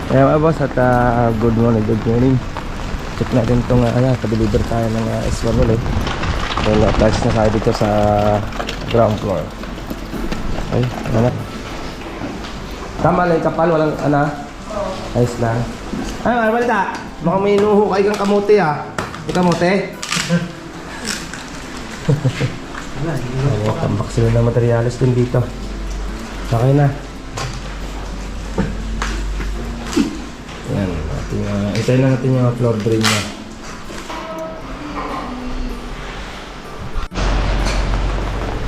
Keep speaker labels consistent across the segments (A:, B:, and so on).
A: Ayan mga boss at good morning, good morning. Check natin itong pa-deliver tayo ng S1 ulit. Dahil attached na tayo dito sa ground floor. Ay, ano na. Tama lang yung kapal, walang ayos lang. Ay, ano balita? Baka may inuhukay kang kamote May kamote? Tambak sila ng materialis din dito. Okay na. Yan, itayin na natin yung floor drain niya.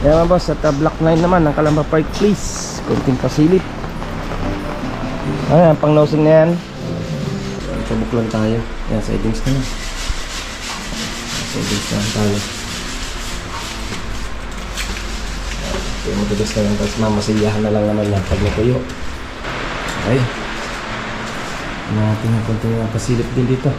A: Yan mga boss, at block 9 naman ng Calamba Park Place. Kunting pasilip. Ayan, pang nosing na yan. Pabuk lang tayo. Yan, sidings na yan. Sidings na tayo. Okay, matugas na lang. Tapos mamasiyahan na lang naman yan pag natuyo. Okay. Natin ang konting pasilip din dito.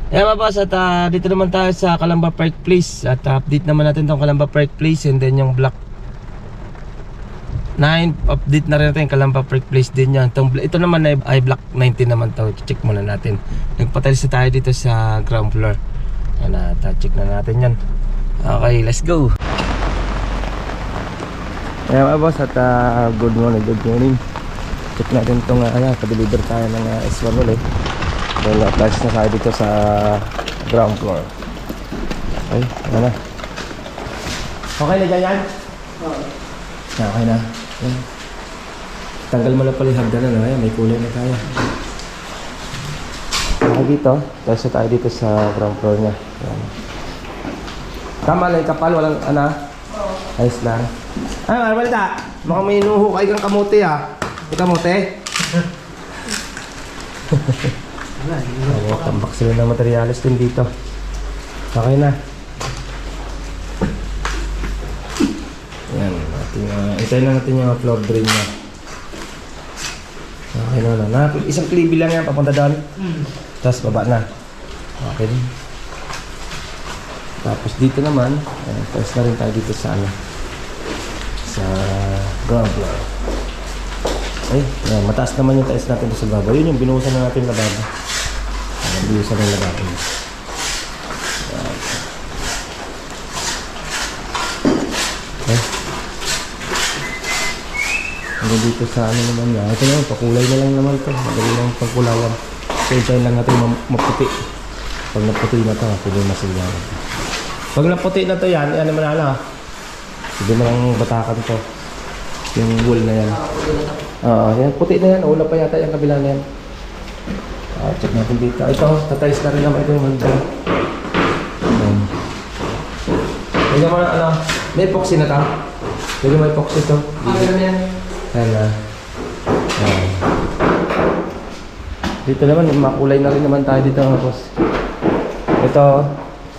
A: Ayan mga boss, at dito naman tayo sa Calamba Park Place. At update naman natin itong Calamba Park Place. And then yung block 9, update na rin natin yung Calamba Park Place din yan. Ito naman ay block 19 naman to. Check muna natin. Nagpatalis na tayo dito sa ground floor. Ayan, check na natin yan. Okay, let's go. Ayan mga boss, at good morning, good morning. Check natin itong pa-deliver tayo ng S1 ulit. Dahil attached na tayo dito sa ground floor. Ay, ano na. Okay na dyan yan? Oo. Okay na. Ayan. Tanggal mo na pala yung hagdan na. Ayan, may kulay na tayo. Okay dito. Attached na tayo dito sa ground floor niya. Ayan. Tama lang yung kapal, walang Oo. Ayos lang. Ay, ano balita? Baka may inuhukay kang kamote May kamote? Tambak sila ng materialis din dito. Okay na. Yan, itayin na natin yung floor drain niya. Okay na. Isang klibi lang yan papunta doon. Tapos baba na. Okay. Tapos dito naman, tapos na rin tayo dito sa sa ground floor. Ay, mataas naman yung taas natin sa baba. Yun yung binuhusan na natin lababo. Binuhusan ng lababo. Okay. Hanggang dito sa naman na. Ito naman, pakulay na lang naman ito. Madali lang pagkulayan. So, hintayin lang natin maputi. Pag naputi na ito, pwede masilyan. Pag naputi na ito yan, yan naman pwede mo lang batakan ito. Yung wool na yan. Yan, puti na yan. Ula pa yata yung kabila na yan. Check natin dito. Ito, tatayos na rin naman ito yung hanggang. Tingnan mo na, may epoxy na ito. Pwede may epoxy ito. Yan. Dito naman, makulay na rin naman tayo dito. Ito,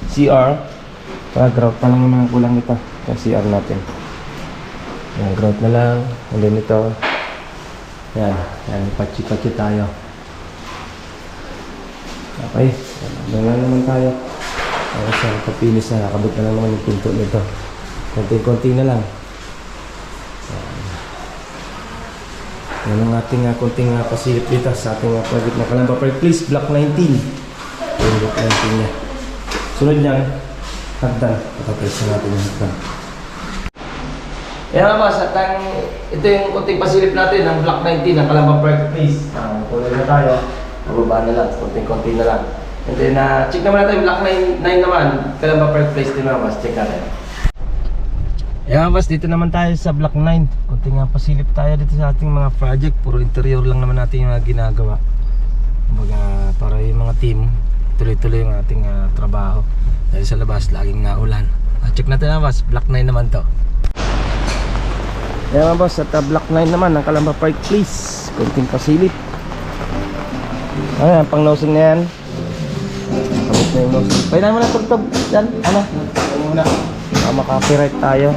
A: CR. Grout pa lang naman ang kulang ito. Yung CR natin. Yan, grout na lang. And then ito. Yan, patsi-patsi tayo. Okay, doon naman tayo. Ako sa kapinis na, nakabot na lang naman yung pinto nito. Konting-konting na lang. Yan ang ating konting pasilip dito sa ating project na Calamba Park Place, Block 19. Yung Block 19 niya. Sunod niyan, hagdan. Patapos na natin yung hagdan. Yan mga boss, at ito yung konting pasilip natin ng Block 19 ng Calamba Park Place. Tuloy na tayo. Mababa na lang, konting-konting na lang. And then, check naman natin yung Block 9 naman. Calamba Park Place din mga boss, check natin. Yan mga boss, dito naman tayo sa Block 9. Konting pasilip tayo dito sa ating mga project. Puro interior lang naman natin yung ginagawa. Kumbaga, para yung mga team, tuloy-tuloy yung ating trabaho. Dahil sa labas, laging naulan. Check natin mga boss, Block 9 naman to. Yan mga boss, at Block 9 naman ng Calamba Park Place. Konting pasilip. Ayan, pang nosing na yan. Kapit na yung nosing. Painan mo na tugtog. Yan, ano? Painan mo na. Maka-copyright tayo.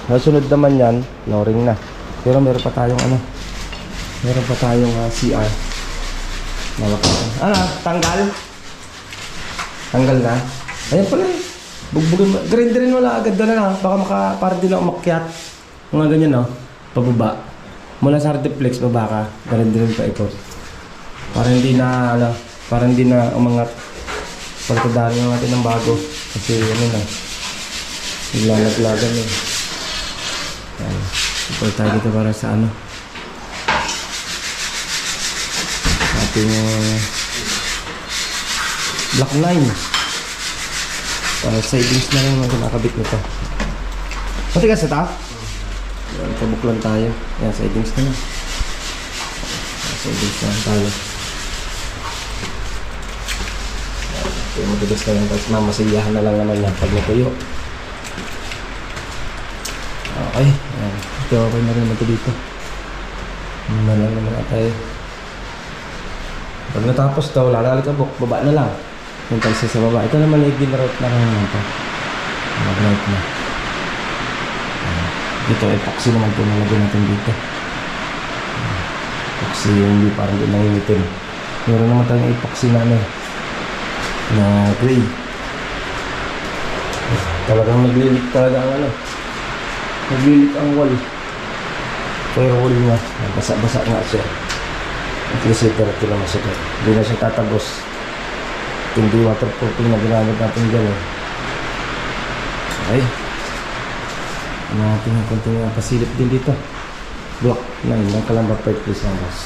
A: Nasunod naman yan, no-ring na. Pero meron pa tayong ano? Meron pa tayong CR. Ano? Tanggal? Tanggal na? Ayan pala eh. Bugbugin mo. Grinderin mo lang agad doon na lang. Baka para din ako umakyat. Mga ganyan no? Pababa. Mula sa Artiflex, baba ka. Grinderin pa ikot. Para hindi na, ano, para hindi na umangat. Pagkadahan natin ng bago. Kasi ano na. Naglalaglagan eh. Ayan. Ipol tayo dito para sa ano. Ating Black 9. Savings na rin naman kinakabit nito. Matigas ito? Yan, pabuklan tayo. Yan, savings na yan. Savings na tayo. Yan, matigas na yan. Tapos mamasiyahan na lang naman yan pag natuyo. Okay. Yan. Ito okay na rin naman ito dito. Yan na lang naman tayo. Pag natapos ito, lalalagabok, baba na lang. Yung talsi sa baba. Ito naman yung ginroute na rin ito. Mag-route na. Dito, epoxy naman ito nalagay natin dito. Epoxy, hindi parang din nangingitin. Meron naman tayong epoxy na ano, na gray. Talagang naglilik talaga ang ano. Naglilik ang wall. Pero wall nga. Basa-basa nga siya. At least ito naman siya. Hindi na siya tatagos. Hindi waterproofing na ginamit natin dyan eh. Okay. Ano natin ang konting pasilip din dito. Block 9 ng Calamba Park Place ng boss.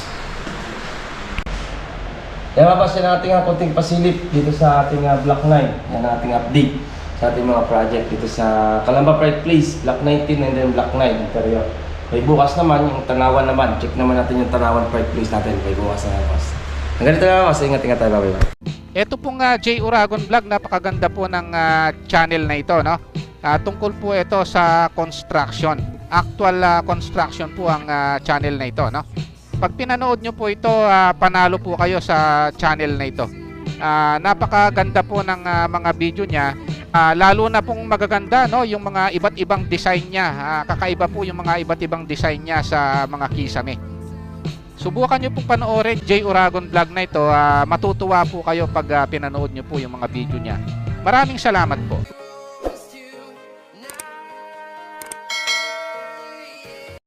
A: Yan mapasin natin ang konting pasilip dito sa ating block 9. Yan ang ating update sa ating mga project dito sa Calamba Park Place, block 19 and then block 9 interior. May bukas naman yung Tanawan naman. Check naman natin yung Tanawan Park Place natin. May bukas na boss. Ang ganito na boss. Ingat-ingat tayo. Bye-bye.
B: Ito pong J. Uragon Vlog, napakaganda po ng channel na ito, no? Tungkol po ito sa construction. Actual construction po ang channel na ito, no? Pag pinanood nyo po ito, panalo po kayo sa channel na ito. Napakaganda po ng mga video niya. Lalo na pong magaganda, no? Yung mga iba't ibang design niya. Kakaiba po yung mga iba't ibang design niya sa mga kisame. Subukan nyo pong panoorin J. Uragon Vlog na ito. Matutuwa po kayo pag pinanood nyo po yung mga video niya. Maraming salamat po.